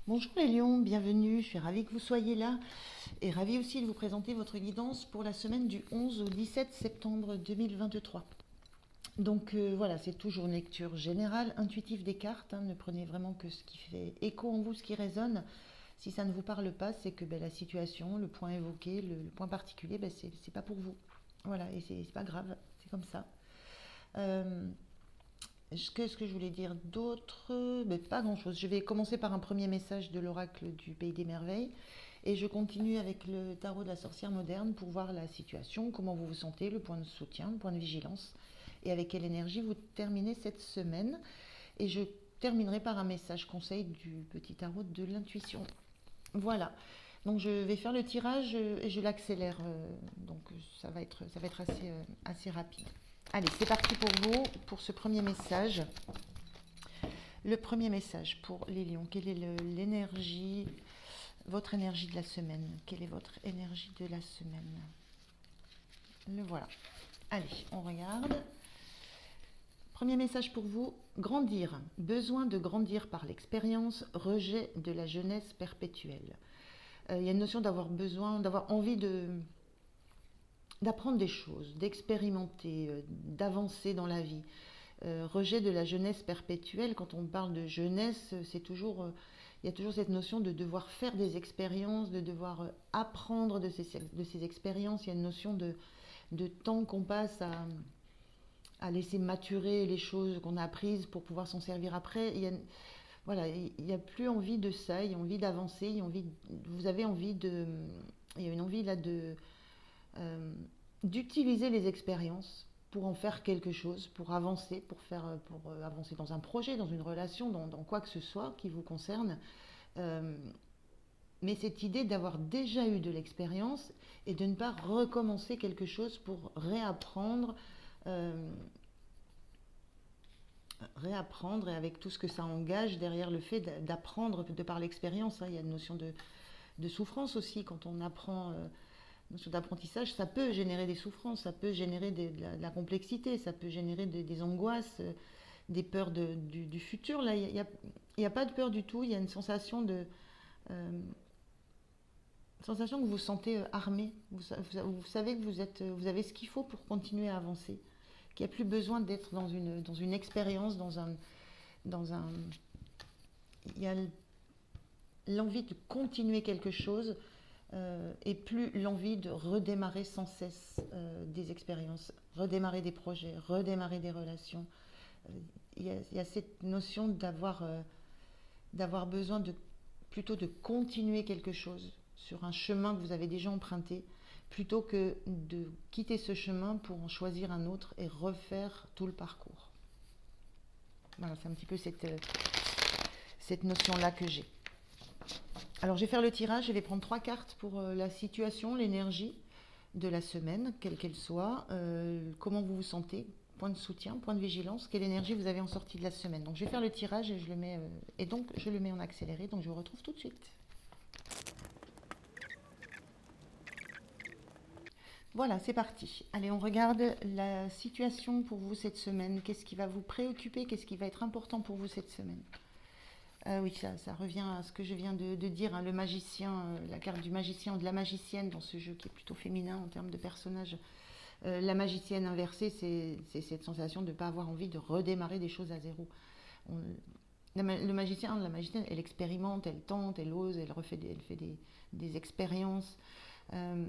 Bonjour les lions, bienvenue, je suis ravie que vous soyez là et ravie aussi de vous présenter votre guidance pour la semaine du 11 au 17 septembre 2023. Donc voilà, c'est toujours une lecture générale, intuitive des cartes, hein, ne prenez vraiment que ce qui fait écho en vous, ce qui résonne. Si ça ne vous parle pas, c'est que la situation, le point évoqué, le point particulier, c'est pas pour vous. Voilà, et c'est pas grave, c'est comme ça. Euh, Qu'est-ce que je voulais dire d'autre? Pas grand-chose. Je vais commencer par un premier message de l'oracle du Pays des Merveilles et je continue avec le tarot de la sorcière moderne pour voir la situation, comment vous vous sentez, le point de soutien, le point de vigilance et avec quelle énergie vous terminez cette semaine. Et je terminerai par un message conseil du petit tarot de l'intuition. Voilà. Donc je vais faire le tirage et je l'accélère. Donc ça va être assez rapide. Allez, c'est parti pour vous, pour ce premier message. Le premier message pour les lions. Quelle est l'énergie, votre énergie de la semaine? Quelle est votre énergie de la semaine? Le voilà. Allez, on regarde. Premier message pour vous, grandir. Besoin de grandir par l'expérience, rejet de la jeunesse perpétuelle. Il y a une notion d'avoir besoin, d'avoir envie d'apprendre des choses, d'expérimenter, d'avancer dans la vie. Rejet de la jeunesse perpétuelle. Quand on parle de jeunesse, il y a toujours cette notion de devoir faire des expériences, de devoir apprendre de ces expériences. Il y a une notion de temps qu'on passe à laisser maturer les choses qu'on a apprises pour pouvoir s'en servir après. Voilà, il n'y a plus envie de ça, il y a envie d'avancer, vous avez envie il y a une envie là euh, d'utiliser les expériences pour en faire quelque chose, pour avancer, pour avancer dans un projet, dans une relation, dans quoi que ce soit qui vous concerne. Euh, mais cette idée d'avoir déjà eu de l'expérience et de ne pas recommencer quelque chose pour euh, réapprendre et avec tout ce que ça engage derrière le fait d'apprendre de par l'expérience. Hein. Il y a une notion de souffrance aussi quand on apprend. Notion d'apprentissage, ça peut générer des souffrances, ça peut générer de la complexité, ça peut générer des angoisses, des peurs du futur. Là, il y a pas de peur du tout. Il y a une euh, sensation que vous vous sentez armé. Vous savez que vous avez ce qu'il faut pour continuer à avancer. Qu'il n'y a plus besoin d'être dans une expérience, dans un. Il y a l'envie de continuer quelque chose et plus l'envie de redémarrer sans cesse des expériences, redémarrer des projets, redémarrer des relations. Euh, il y a cette notion d'avoir besoin plutôt de continuer quelque chose sur un chemin que vous avez déjà emprunté, plutôt que de quitter ce chemin pour en choisir un autre et refaire tout le parcours. Voilà, c'est un petit peu cette notion-là que j'ai. Alors je vais faire le tirage, je vais prendre trois cartes pour la situation, l'énergie de la semaine, quelle qu'elle soit, comment vous vous sentez, point de soutien, point de vigilance, quelle énergie vous avez en sortie de la semaine. Donc je vais faire le tirage et je le mets en accéléré, donc je vous retrouve tout de suite. Voilà, c'est parti. Allez, on regarde la situation pour vous cette semaine. Qu'est-ce qui va vous préoccuper? Qu'est-ce qui va être important pour vous cette semaine? Oui, ça revient à ce que je viens de dire, hein, le magicien, la carte du magicien ou de la magicienne dans ce jeu qui est plutôt féminin en termes de personnage. La magicienne inversée, c'est cette sensation de ne pas avoir envie de redémarrer des choses à zéro. On- le magicien, la magicienne, elle expérimente, elle tente, elle ose, elle fait des expériences. Euh,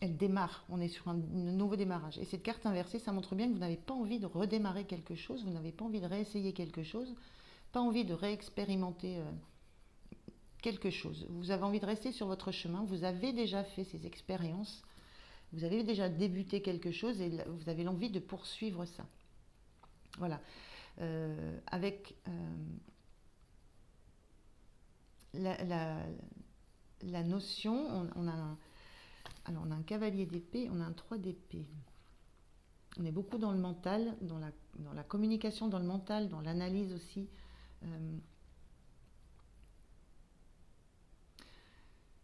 Elle démarre, on est sur un nouveau démarrage. Et cette carte inversée, ça montre bien que vous n'avez pas envie de redémarrer quelque chose, vous n'avez pas envie de réessayer quelque chose, pas envie de réexpérimenter quelque chose. Vous avez envie de rester sur votre chemin, vous avez déjà fait ces expériences, vous avez déjà débuté quelque chose et vous avez l'envie de poursuivre ça. Voilà. Avec la, la- la notion, on a un cavalier d'épée, on a un 3 d'épée. On est beaucoup dans le mental, dans la communication, dans le mental, dans l'analyse aussi. Euh,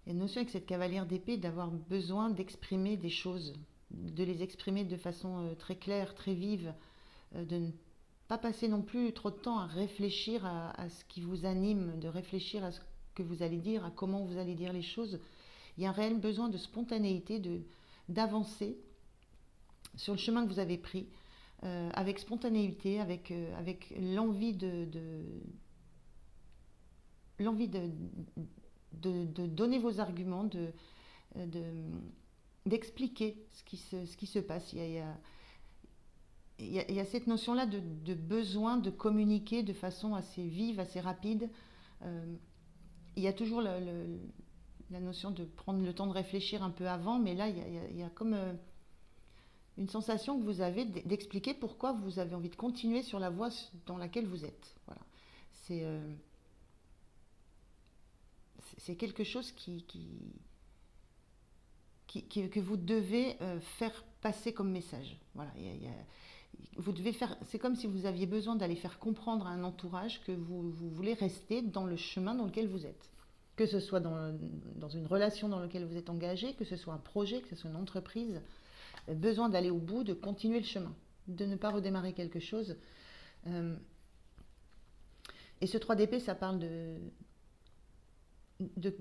Il y a une notion avec cette cavalière d'épée d'avoir besoin d'exprimer des choses, de les exprimer de façon très claire, très vive, de ne pas passer non plus trop de temps à réfléchir à ce qui vous anime, de réfléchir à ce que vous allez dire, à comment vous allez dire les choses. Il y a un réel besoin de spontanéité, d'avancer sur le chemin que vous avez pris, avec spontanéité, avec l'envie de donner vos arguments, de- d'expliquer ce qui se passe. Il y a cette notion-là de besoin de communiquer de façon assez vive, assez rapide. Euh, il y a toujours la notion de prendre le temps de réfléchir un peu avant, mais là, il y a comme une sensation que vous avez d'expliquer pourquoi vous avez envie de continuer sur la voie dans laquelle vous êtes. Voilà. C'est c'est quelque chose que vous devez faire passer comme message. Voilà, vous devez faire. C'est comme si vous aviez besoin d'aller faire comprendre à un entourage que vous voulez rester dans le chemin dans lequel vous êtes. Que ce soit dans une relation dans laquelle vous êtes engagé, que ce soit un projet, que ce soit une entreprise, besoin d'aller au bout, de continuer le chemin, de ne pas redémarrer quelque chose. Euh, et ce 3DP, ça parle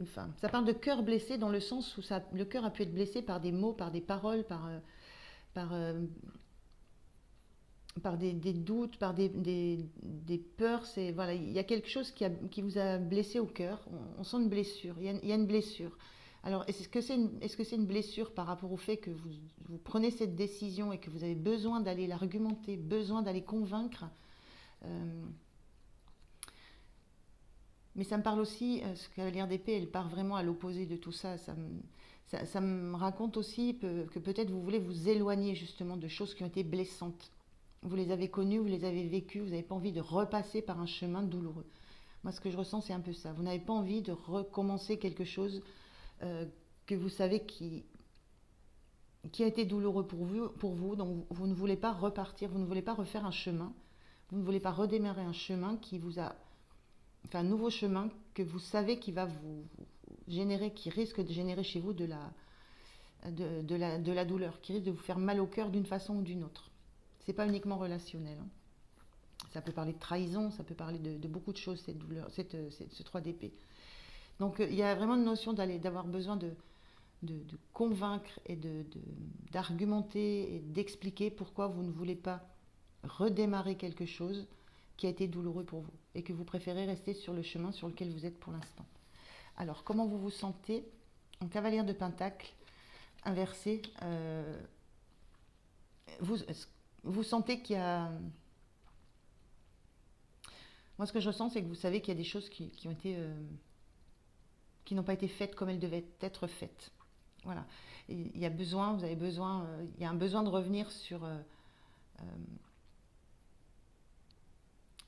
enfin, ça parle de cœur blessé dans le sens où le cœur a pu être blessé par des mots, par des paroles, par, par des doutes, par des peurs. Voilà, il y a quelque chose qui vous a blessé au cœur. On sent une blessure. Il y a une blessure. Alors, est-ce que c'est une blessure par rapport au fait que vous prenez cette décision et que vous avez besoin d'aller l'argumenter, besoin d'aller convaincre? euh, Mais ça me parle aussi, ce cavalière d'épée, elle part vraiment à l'opposé de tout ça. Ça me raconte aussi que peut-être vous voulez vous éloigner justement de choses qui ont été blessantes. Vous les avez connues, vous les avez vécues, vous n'avez pas envie de repasser par un chemin douloureux. Moi, ce que je ressens, c'est un peu ça. Vous n'avez pas envie de recommencer quelque chose euh, que vous savez qui a été douloureux pour vous, donc vous ne voulez pas repartir, vous ne voulez pas refaire un chemin, vous ne voulez pas redémarrer un chemin qui vous a enfin, un nouveau chemin que vous savez qui va vous générer, qui risque de générer chez vous de la douleur, qui risque de vous faire mal au cœur d'une façon ou d'une autre. C'est pas uniquement relationnel, hein. Ça peut parler de trahison, ça peut parler de beaucoup de choses, cette douleur, ce 3DP. Donc il y a vraiment une notion d'avoir besoin de convaincre et d'argumenter et d'expliquer pourquoi vous ne voulez pas redémarrer quelque chose qui a été douloureux pour vous et que vous préférez rester sur le chemin sur lequel vous êtes pour l'instant. Alors, comment vous vous sentez en cavalière de Pentacle inversé? Vous, vous sentez qu'il y a... Moi, ce que je ressens, c'est que vous savez qu'il y a des choses qui ont été... qui n'ont pas été faites comme elles devaient être faites. Voilà. Et il y a besoin, vous avez besoin... il y a un besoin de revenir sur...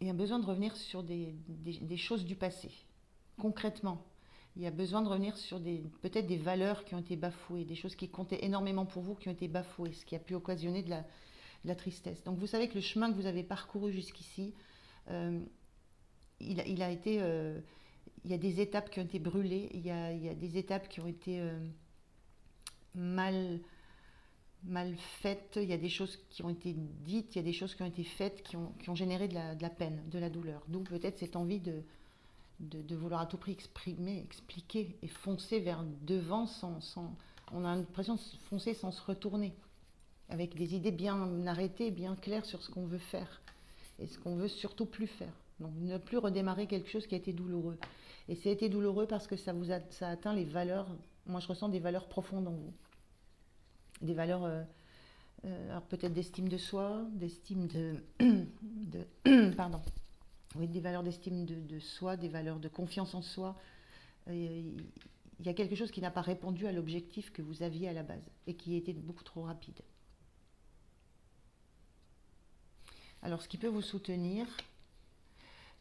il y a besoin de revenir sur des choses du passé, concrètement. Il y a besoin de revenir sur peut-être des valeurs qui ont été bafouées, des choses qui comptaient énormément pour vous qui ont été bafouées, ce qui a pu occasionner de la tristesse. Donc vous savez que le chemin que vous avez parcouru jusqu'ici, euh, il a été... il y a des étapes qui ont été brûlées, il y a des étapes qui ont été mal, mal faites, il y a des choses qui ont été dites, il y a des choses qui ont été faites qui ont généré de la peine, de la douleur. D'où peut-être cette envie de vouloir à tout prix exprimer, expliquer et foncer vers devant on a l'impression de foncer sans se retourner, avec des idées bien arrêtées, bien claires sur ce qu'on veut faire et ce qu'on veut surtout plus faire. Donc ne plus redémarrer quelque chose qui a été douloureux. Et ça a été douloureux parce que ça a atteint les valeurs, moi je ressens des valeurs profondes en vous. Des valeurs, alors peut-être d'estime de soi, d'estime pardon, oui, des valeurs d'estime de soi, des valeurs de confiance en soi. Il y a quelque chose qui n'a pas répondu à l'objectif que vous aviez à la base et qui était beaucoup trop rapide. Alors ce qui peut vous soutenir,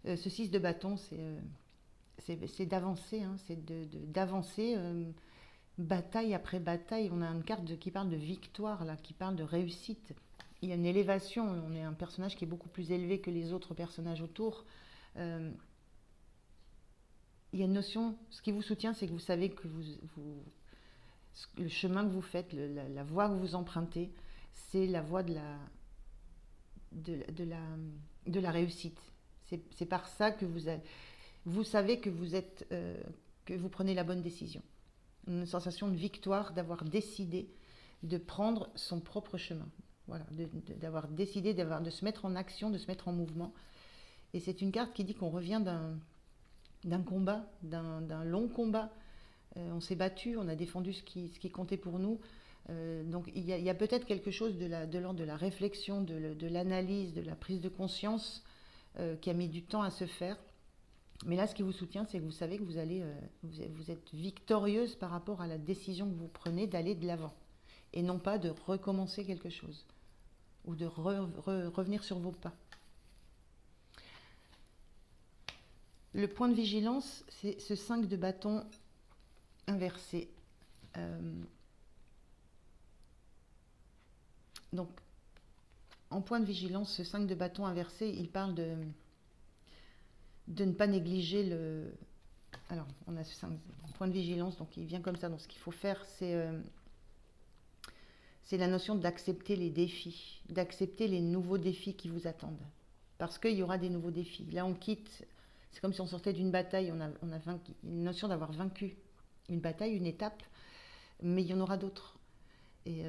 ce 6 de bâton, c'est d'avancer, hein, c'est d'avancer bataille après bataille. On a une carte qui parle de victoire, là, qui parle de réussite. Il y a une élévation, on est un personnage qui est beaucoup plus élevé que les autres personnages autour. Euh, il y a une notion, ce qui vous soutient, c'est que vous savez que le chemin que vous faites, la voie que vous empruntez, c'est la voie de la réussite. C'est par ça que vous savez que que vous prenez la bonne décision. Une sensation de victoire, d'avoir décidé de prendre son propre chemin. Voilà, d'avoir décidé de se mettre en action, de se mettre en mouvement. Et c'est une carte qui dit qu'on revient d'un combat, d'un long combat. On s'est battu, on a défendu ce qui comptait pour nous. Donc il y a peut-être quelque chose de l'ordre de la réflexion, de l'analyse, de la prise de conscience qui a mis du temps à se faire. Mais là, ce qui vous soutient, c'est que vous savez que vous êtes victorieuse par rapport à la décision que vous prenez d'aller de l'avant. Et non pas de recommencer quelque chose. Ou de revenir sur vos pas. Le point de vigilance, c'est ce 5 de bâton inversé. Donc, en point de vigilance, ce 5 de bâton inversé, il parle de ne pas négliger le... Alors, on a ce 5 point de vigilance, donc il vient comme ça. Donc, ce qu'il faut faire, c'est la notion d'accepter les défis, d'accepter les nouveaux défis qui vous attendent. Parce qu'il y aura des nouveaux défis. Là, on quitte... C'est comme si on sortait d'une bataille, on a vaincu, une notion d'avoir vaincu une bataille, une étape, mais il y en aura d'autres. Et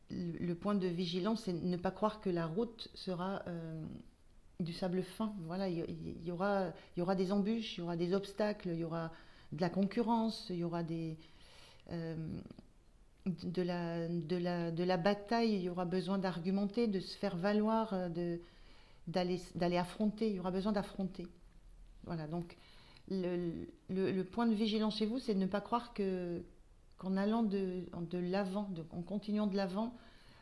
le point de vigilance, c'est ne pas croire que la route sera du sable fin. Voilà, il y aura des embûches, il y aura des obstacles, il y aura de la concurrence, il y aura de la bataille, il y aura besoin d'argumenter, de se faire valoir, d'aller affronter, il y aura besoin d'affronter. Voilà, donc le point de vigilance chez vous, c'est de ne pas croire qu'en allant de l'avant, en continuant de l'avant,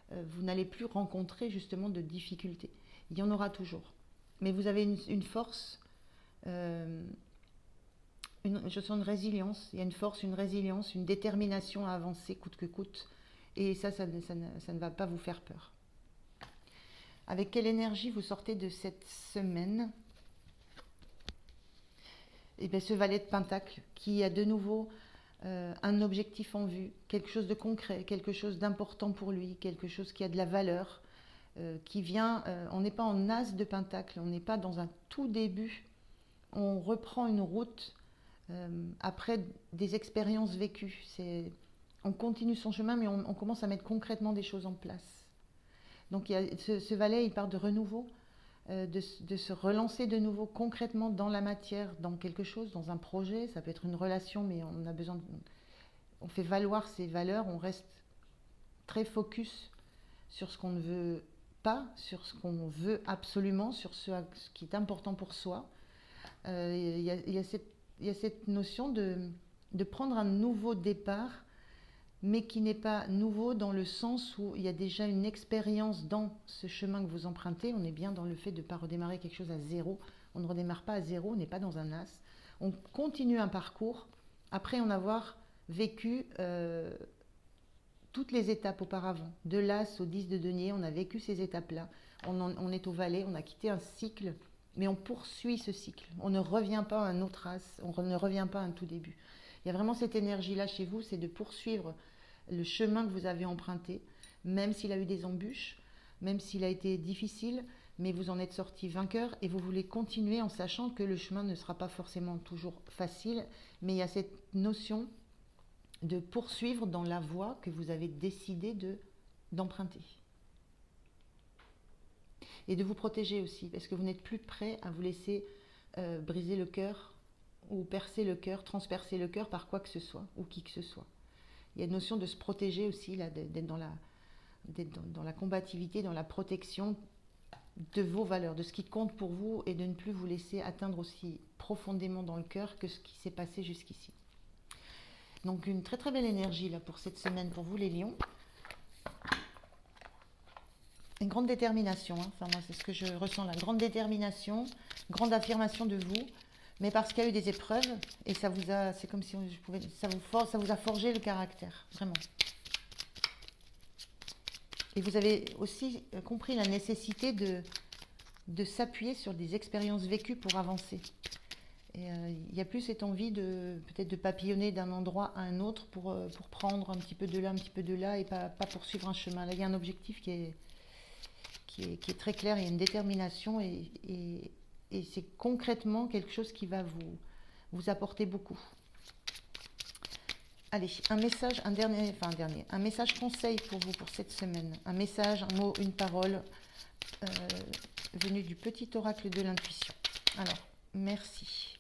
vous n'allez plus rencontrer justement de difficultés. Il y en aura toujours. Mais vous avez une force, je sens une résilience, il y a une force, une résilience, une détermination à avancer coûte que coûte. Et ça ne va pas vous faire peur. Avec quelle énergie vous sortez de cette semaine ? Et bien, ce valet de Pentacle qui a de nouveau un objectif en vue, quelque chose de concret, quelque chose d'important pour lui, quelque chose qui a de la valeur, qui vient, on n'est pas en as de Pentacle, on n'est pas dans un tout début, on reprend une route après des expériences vécues. On continue son chemin, mais on commence à mettre concrètement des choses en place. Donc il y a ce valet, il part de renouveau, de se relancer de nouveau concrètement dans la matière, dans quelque chose, dans un projet. Ça peut être une relation, mais on a besoin on fait valoir ses valeurs, on reste très focus sur ce qu'on ne veut pas, sur ce qu'on veut absolument, sur ce qui est important pour soi. Il y a cette notion de prendre un nouveau départ, mais qui n'est pas nouveau dans le sens où il y a déjà une expérience dans ce chemin que vous empruntez. On est bien dans le fait de ne pas redémarrer quelque chose à zéro. On ne redémarre pas à zéro, on n'est pas dans un as. On continue un parcours après en avoir vécu toutes les étapes auparavant. De l'as au 10 de denier, on a vécu ces étapes-là. On est au valet, on a quitté un cycle, mais on poursuit ce cycle. On ne revient pas à un autre as, on ne revient pas à un tout début. Il y a vraiment cette énergie-là chez vous, c'est de poursuivre le chemin que vous avez emprunté, même s'il a eu des embûches, même s'il a été difficile, mais vous en êtes sorti vainqueur et vous voulez continuer en sachant que le chemin ne sera pas forcément toujours facile, mais il y a cette notion de poursuivre dans la voie que vous avez décidé d'emprunter. Et de vous protéger aussi, parce que vous n'êtes plus prêt à vous laisser briser le cœur ou percer le cœur, transpercer le cœur par quoi que ce soit, ou qui que ce soit. Il y a une notion de se protéger aussi, là, d'être dans la combativité, dans la protection de vos valeurs, de ce qui compte pour vous, et de ne plus vous laisser atteindre aussi profondément dans le cœur que ce qui s'est passé jusqu'ici. Donc une très très belle énergie là pour cette semaine pour vous les lions. Une grande détermination, hein. Enfin moi c'est ce que je ressens là, grande détermination, grande affirmation de vous. Mais parce qu'il y a eu des épreuves, et ça vous a, c'est comme si ça vous a forgé le caractère, vraiment. Et vous avez aussi compris la nécessité de s'appuyer sur des expériences vécues pour avancer. Et il n'y a plus cette envie peut-être de papillonner d'un endroit à un autre pour prendre un petit peu de là, et pas poursuivre un chemin. Là, il y a un objectif qui qui est très clair, il y a une détermination et c'est concrètement quelque chose qui va vous apporter beaucoup. Allez, un message, un message conseil pour vous pour cette semaine. Un message, un mot, une parole venu du petit oracle de l'intuition. Alors, merci.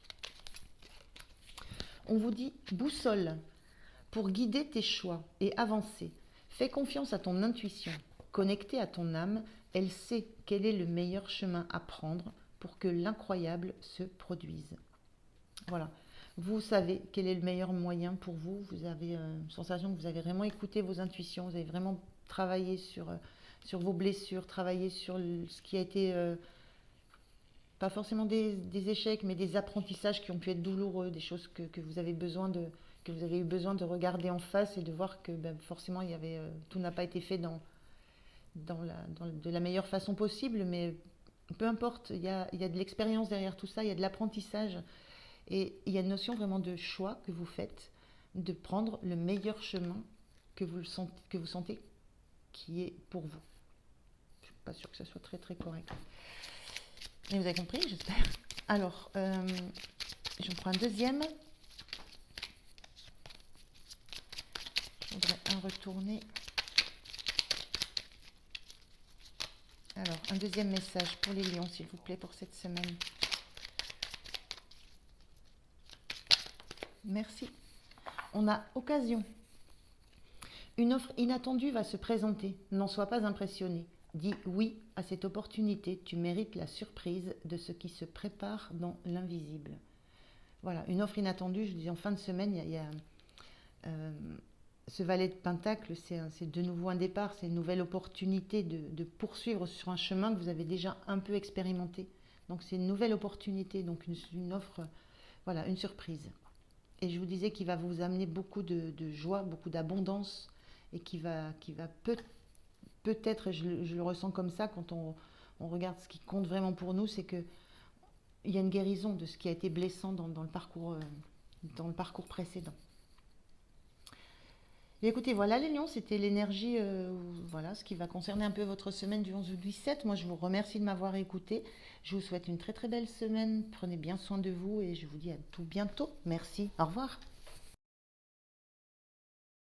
On vous dit boussole pour guider tes choix et avancer. Fais confiance à ton intuition. Connectée à ton âme, elle sait quel est le meilleur chemin à prendre pour que l'incroyable se produise. Voilà. Vous savez quel est le meilleur moyen pour vous. Vous avez une sensation que vous avez vraiment écouté vos intuitions. Vous avez vraiment travaillé sur vos blessures, travaillé sur ce qui a été, pas forcément des échecs, mais des apprentissages qui ont pu être douloureux, des choses que vous avez que vous avez eu besoin de regarder en face et de voir que forcément tout n'a pas été fait de la meilleure façon possible, mais peu importe, il y a de l'expérience derrière tout ça, il y a de l'apprentissage. Et il y a une notion vraiment de choix que vous faites, de prendre le meilleur chemin que vous sentez qui est pour vous. Je ne suis pas sûre que ça soit très très correct. Mais vous avez compris, j'espère. Alors, j'en prends un deuxième. Je voudrais un retourner. Alors, un deuxième message pour les lions, s'il vous plaît, pour cette semaine. Merci. On a occasion. Une offre inattendue va se présenter. N'en sois pas impressionné. Dis oui à cette opportunité. Tu mérites la surprise de ce qui se prépare dans l'invisible. Voilà, une offre inattendue. Je dis en fin de semaine, il y a ce valet de Pentacle, c'est de nouveau un départ. C'est une nouvelle opportunité de poursuivre sur un chemin que vous avez déjà un peu expérimenté. Donc c'est une nouvelle opportunité, donc une offre, voilà, une surprise. Et je vous disais qu'il va vous amener beaucoup de joie, beaucoup d'abondance, et qui va peut-être, et je le ressens comme ça, quand on regarde ce qui compte vraiment pour nous, c'est qu'il y a une guérison de ce qui a été blessant dans le parcours précédent. Et écoutez, voilà les lions, c'était l'énergie, voilà, ce qui va concerner un peu votre semaine du 11 au 17. Moi, je vous remercie de m'avoir écouté. Je vous souhaite une très très belle semaine. Prenez bien soin de vous et je vous dis à tout bientôt. Merci. Au revoir.